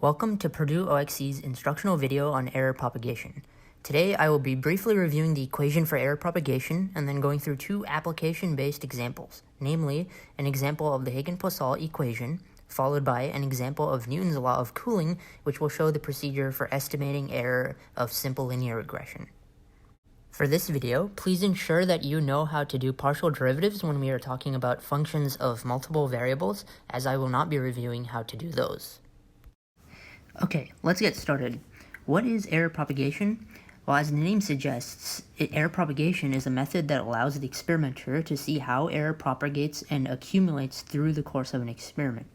Welcome to Purdue OXC's instructional video on error propagation. Today I will be briefly reviewing the equation for error propagation and then going through two application-based examples, namely an example of the Hagen-Poiseuille equation, followed by an example of Newton's law of cooling, which will show the procedure for estimating error of simple linear regression. For this video, please ensure that you know how to do partial derivatives when we are talking about functions of multiple variables, as I will not be reviewing how to do those. Okay, let's get started. What is error propagation? Well, as the name suggests, error propagation is a method that allows the experimenter to see how error propagates and accumulates through the course of an experiment.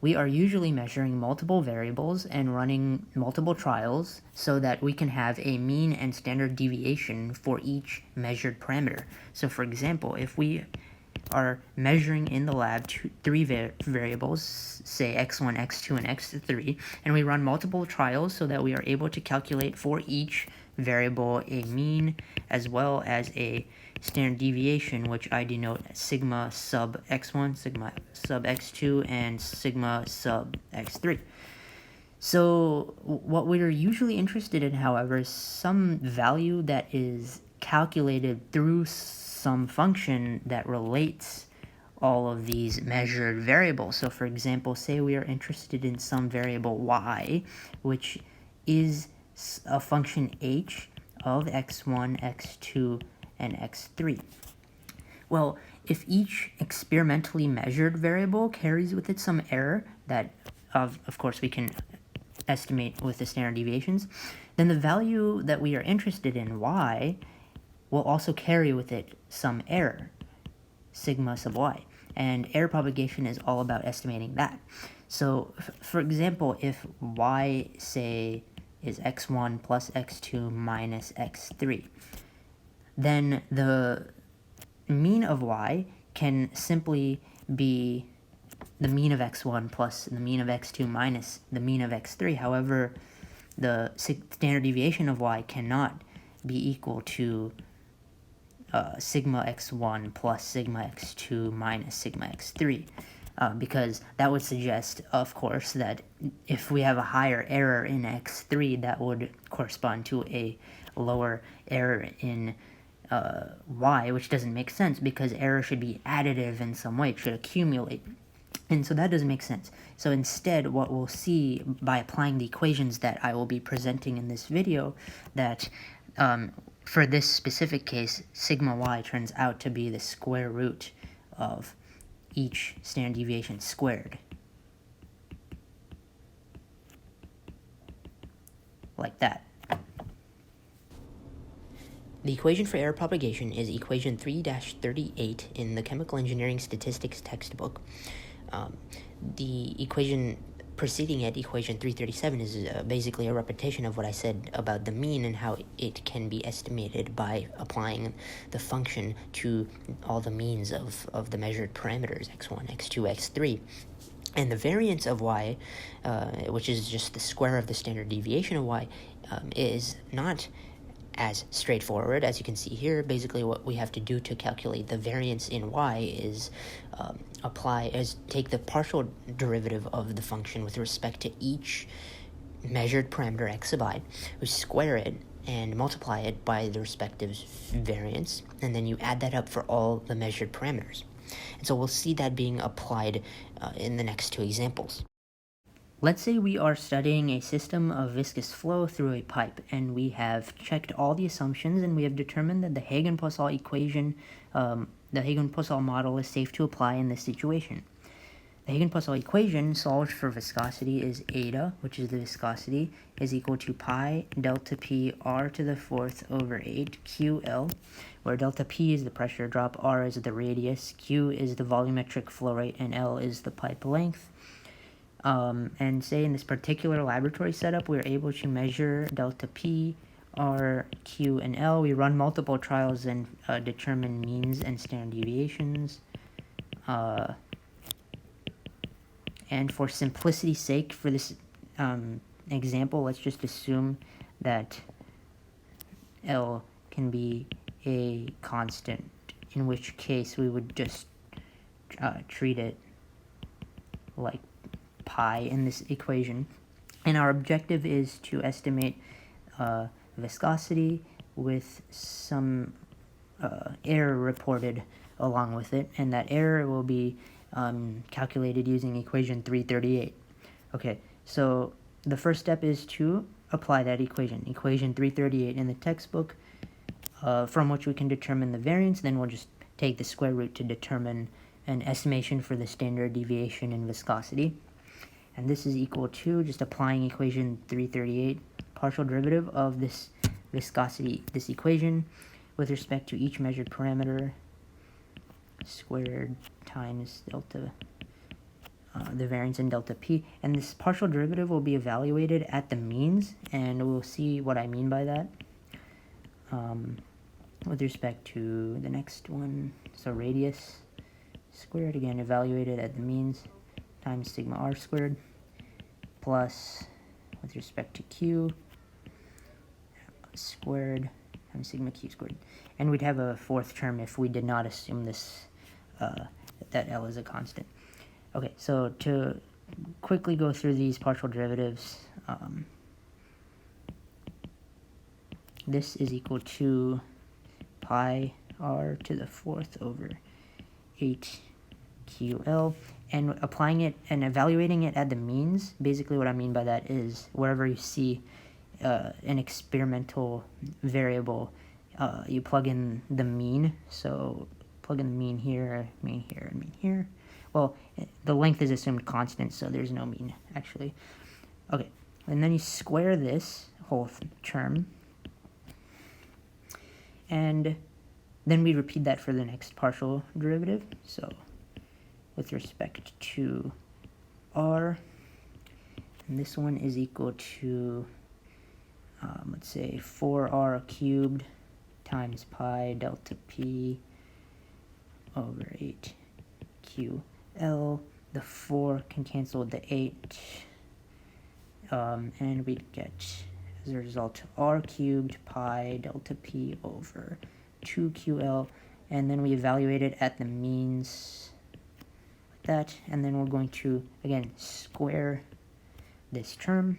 We are usually measuring multiple variables and running multiple trials so that we can have a mean and standard deviation for each measured parameter. So for example, if we are measuring in the lab three variables, say x1, x2, and x3, and we run multiple trials so that we are able to calculate for each variable a mean as well as a standard deviation, which I denote as sigma sub x1, sigma sub x2, and sigma sub x3. So what we're usually interested in, however, is some value that is calculated through some function that relates all of these measured variables. So for example, say we are interested in some variable y, which is a function h of x1, x2, and x3. Well, if each experimentally measured variable carries with it some error that, of course, we can estimate with the standard deviations, then the value that we are interested in, y, will also carry with it some error, sigma sub y. And error propagation is all about estimating that. So, for example, if y, say, is x1 plus x2 minus x3, then the mean of y can simply be the mean of x1 plus the mean of x2 minus the mean of x3. However, the standard deviation of y cannot be equal to sigma x1 plus sigma x2 minus sigma x3, because that would suggest, of course, that if we have a higher error in x3, that would correspond to a lower error in y, which doesn't make sense because error should be additive in some way, it should accumulate. And so that doesn't make sense. So instead, what we'll see by applying the equations that I will be presenting in this video, that for this specific case, sigma y turns out to be the square root of each standard deviation squared. Like that. The equation for error propagation is equation 3-38 in the Chemical Engineering Statistics textbook. The equation preceding it, equation 337, is basically a repetition of what I said about the mean and how it can be estimated by applying the function to all the means of the measured parameters, x1, x2, x3. And the variance of y, which is just the square of the standard deviation of y, is not as straightforward. As you can see here, basically what we have to do to calculate the variance in y is take the partial derivative of the function with respect to each measured parameter x sub I, we square it and multiply it by the respective variance, and then you add that up for all the measured parameters. And so we'll see that being applied in the next two examples. Let's say we are studying a system of viscous flow through a pipe, and we have checked all the assumptions, and we have determined that the Hagen-Poiseuille equation, the Hagen-Poiseuille model, is safe to apply in this situation. The Hagen-Poiseuille equation solved for viscosity is eta, which is the viscosity, is equal to pi delta p r to the fourth over 8 ql, where delta p is the pressure drop, r is the radius, q is the volumetric flow rate, and l is the pipe length. And say in this particular laboratory setup, we're able to measure delta P, R, Q, and L. We run multiple trials and determine means and standard deviations. And for simplicity's sake, for this example, let's just assume that L can be a constant, in which case we would just treat it like pi in this equation. And our objective is to estimate viscosity with some error reported along with it, and that error will be calculated using equation 338. Okay, so the first step is to apply that equation 338 in the textbook, from which we can determine the variance. Then we'll just take the square root to determine an estimation for the standard deviation in viscosity. And this is equal to just applying equation 338, partial derivative of this viscosity, this equation, with respect to each measured parameter, squared times delta, the variance in delta p. And this partial derivative will be evaluated at the means, and we'll see what I mean by that with respect to the next one. So radius squared, again, evaluated at the means, times sigma r squared, plus, with respect to q, squared times sigma q squared. And we'd have a fourth term if we did not assume this, that L is a constant. Okay, so to quickly go through these partial derivatives, this is equal to pi r to the fourth over 8ql, and applying it and evaluating it at the means. Basically what I mean by that is wherever you see an experimental variable, you plug in the mean. So plug in the mean here, and mean here. Well, the length is assumed constant, so there's no mean, actually. Okay, and then you square this whole term, and then we repeat that for the next partial derivative. So with respect to r, and this one is equal to, let's say, 4r cubed times pi delta p over 8ql. The 4 can cancel with the 8, and we get, as a result, r cubed pi delta p over 2ql, and then we evaluate it at the means like that, and then we're going to, again, square this term.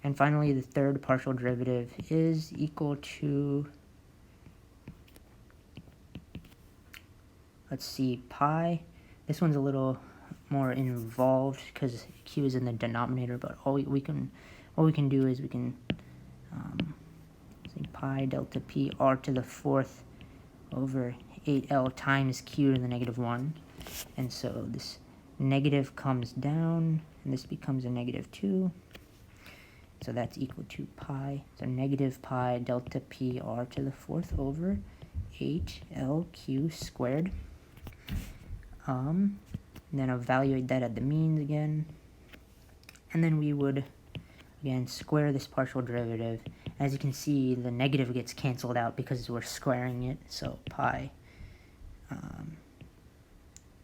And finally, the third partial derivative is equal to, let's see, pi. This one's a little more involved because q is in the denominator, but all we can do is we can say pi delta p r to the fourth over 8l times q to the negative 1. And so this negative comes down, and this becomes a negative 2. So that's equal to pi. So negative pi delta p r to the fourth over 8lq squared. Then evaluate that at the means again. And then we would, again, square this partial derivative. As you can see, the negative gets canceled out because we're squaring it. So pi,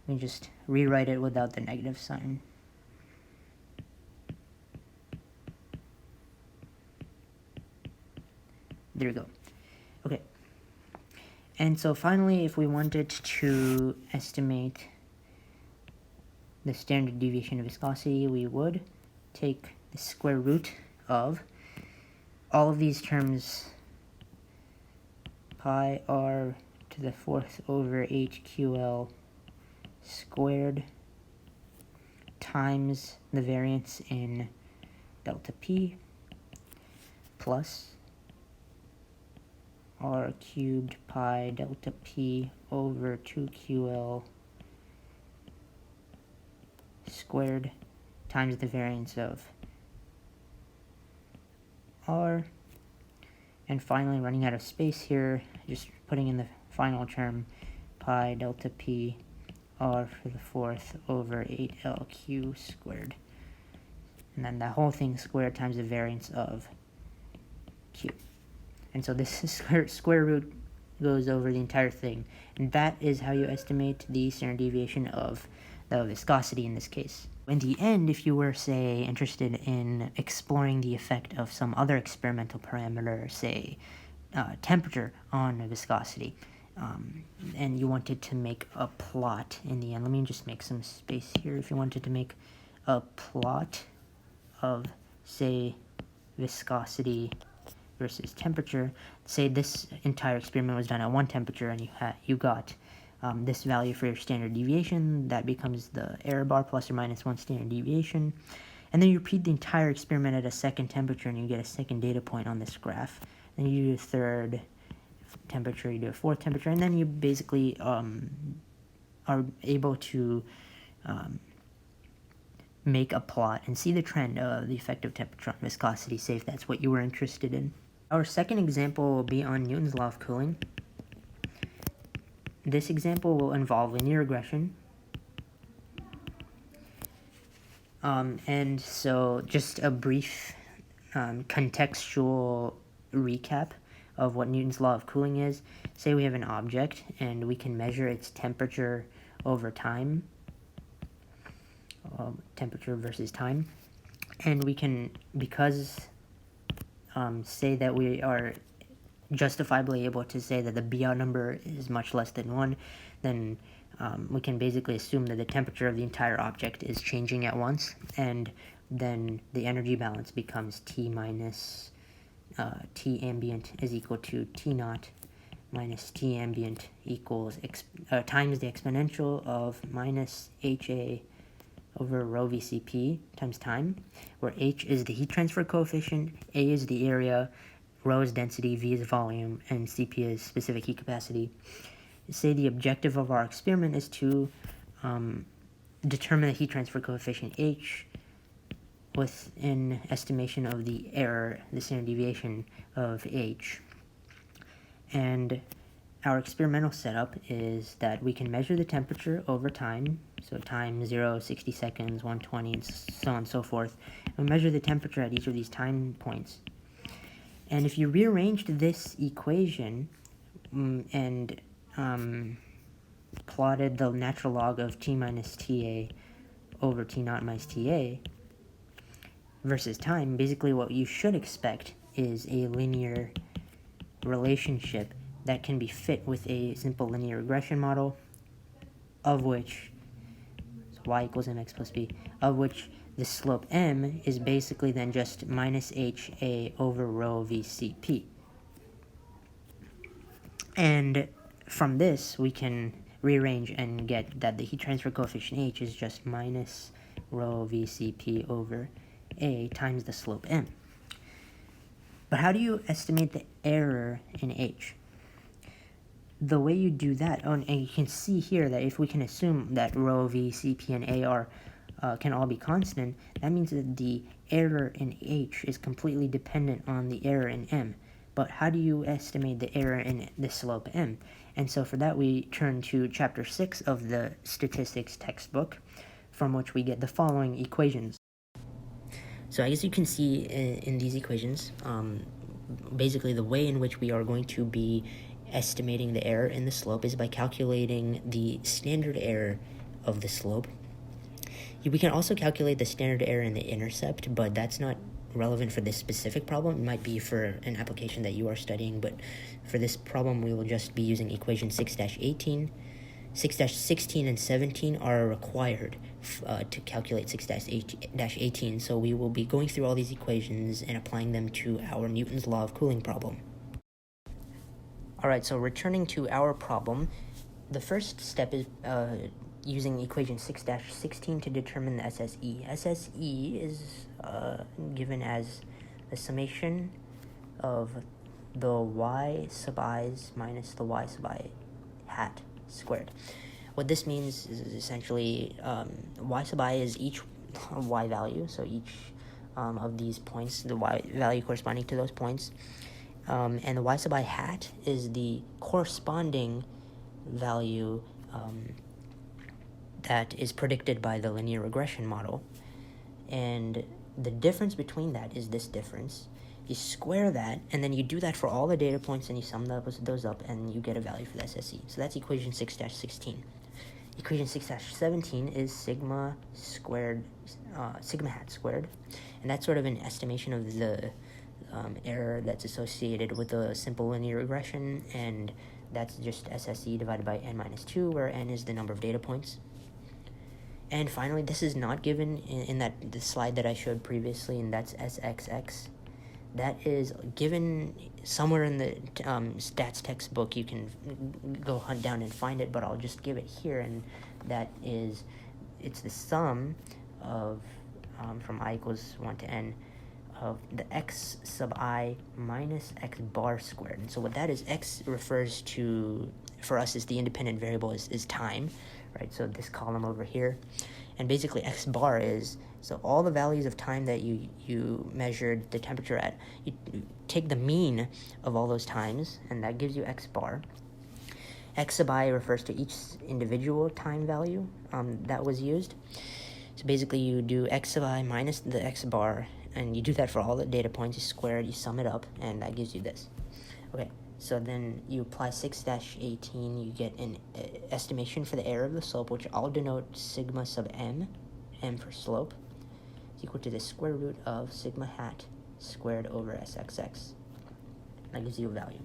we just rewrite it without the negative sign. There we go. Okay. And so finally, if we wanted to estimate the standard deviation of viscosity, we would take the square root of all of these terms, pi r to the fourth over 8ql squared times the variance in delta p plus r cubed pi delta p over 2ql squared times the variance of r. And finally, running out of space here, just putting in the final term, pi delta p r to the fourth over 8lq squared. And then that whole thing squared times the variance of q. And so this square root goes over the entire thing. And that is how you estimate the standard deviation of the viscosity in this case. In the end, if you were, say, interested in exploring the effect of some other experimental parameter, say temperature on viscosity, and you wanted to make a plot in the end, let me just make some space here. If you wanted to make a plot of say viscosity versus temperature. Say this entire experiment was done at one temperature, and you got this value for your standard deviation. That becomes the error bar plus or minus 1 standard deviation. And then you repeat the entire experiment at a second temperature, and you get a second data point on this graph. Then you do a third temperature, you do a fourth temperature, and then you basically are able to make a plot and see the trend of the effect of temperature on viscosity, say if that's what you were interested in. Our second example will be on Newton's law of cooling. This example will involve linear regression. And so just a brief contextual recap of what Newton's law of cooling is. Say we have an object and we can measure its temperature over time, temperature versus time, and we can, because say that we are justifiably able to say that the Biot number is much less than 1, then we can basically assume that the temperature of the entire object is changing at once, and then the energy balance becomes T minus T ambient is equal to T naught minus T ambient equals times the exponential of minus HA over rho VCP times time, where H is the heat transfer coefficient, A is the area, rho is density, V is volume, and CP is specific heat capacity. Say the objective of our experiment is to determine the heat transfer coefficient H with an estimation of the error, the standard deviation of H. And our experimental setup is that we can measure the temperature over time, so time 0, 60 seconds, 120, and so on and so forth. And we measure the temperature at each of these time points. And if you rearranged this equation and plotted the natural log of T minus TA over T naught minus TA versus time, basically what you should expect is a linear relationship that can be fit with a simple linear regression model, of which, so y equals mx plus b, of which the slope m is basically then just minus HA over rho VCP. And from this, we can rearrange and get that the heat transfer coefficient H is just minus rho VCP over A times the slope m. But how do you estimate the error in H? The way you do that, and you can see here that if we can assume that rho, V, CP, and A are can all be constant, that means that the error in H is completely dependent on the error in M. But how do you estimate the error in the slope M? And so for that, we turn to Chapter 6 of the statistics textbook, from which we get the following equations. So as you can see in these equations, basically the way in which we are going to be estimating the error in the slope is by calculating the standard error of the slope. We can also calculate the standard error in the intercept, but that's not relevant for this specific problem. It might be for an application that you are studying, but for this problem we will just be using equation 6-18. 6-16 and 17 are required to calculate 6-18, so we will be going through all these equations and applying them to our Newton's law of cooling problem. Alright, so returning to our problem, the first step is using equation 6-16 to determine the SSE. SSE is given as the summation of the y sub i's minus the y sub I hat squared. What this means is essentially y sub I is each y value, so each of these points, the y value corresponding to those points, and the y sub I hat is the corresponding value that is predicted by the linear regression model, and the difference between that is this difference. You square that, and then you do that for all the data points, and you sum those up, and you get a value for the SSE. So that's equation 6-16. Equation 6-17 is sigma squared, sigma hat squared, and that's sort of an estimation of the error that's associated with a simple linear regression, and that's just SSE divided by n minus 2, where n is the number of data points. And finally, this is not given in the slide that I showed previously, and that's SXX. That is given somewhere in the stats textbook. You can go hunt down and find it, but I'll just give it here, and it's the sum of, from I equals 1 to n, of the x sub I minus x bar squared. And so what that is, x refers to, for us, is the independent variable is time, right? So this column over here, and basically x bar is, so all the values of time that you measured the temperature at, you take the mean of all those times, and that gives you x bar. X sub I refers to each individual time value that was used. So basically you do x sub I minus the x bar, and you do that for all the data points, you square it, you sum it up, and that gives you this. Okay, so then you apply 6-18, you get an estimation for the error of the slope, which I'll denote sigma sub m for slope, is equal to the square root of sigma hat squared over SXX. That gives you a value.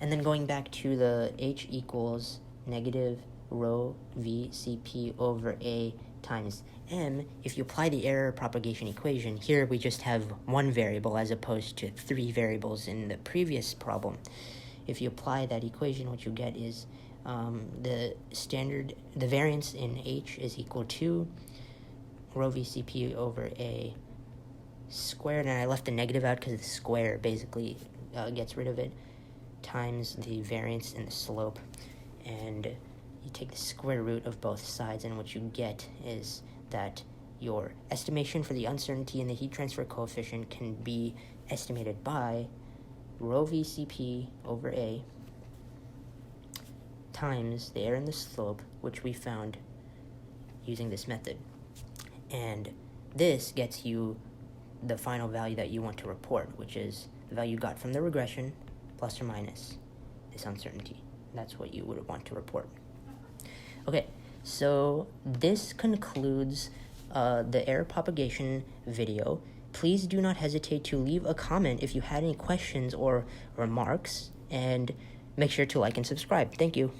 And then going back to the h equals negative rho v cp over a times m, if you apply the error propagation equation, here we just have one variable as opposed to 3 variables in the previous problem. If you apply that equation, what you get is the variance in h is equal to rho v cp over a squared, and I left the negative out because the square basically gets rid of it, times the variance in the slope, and you take the square root of both sides, and what you get is that your estimation for the uncertainty in the heat transfer coefficient can be estimated by rho v cp over a times the error in the slope, which we found using this method. And this gets you the final value that you want to report, which is the value you got from the regression plus or minus this uncertainty. That's what you would want to report. Okay, so this concludes the error propagation video. Please do not hesitate to leave a comment if you had any questions or remarks, and make sure to like and subscribe. Thank you.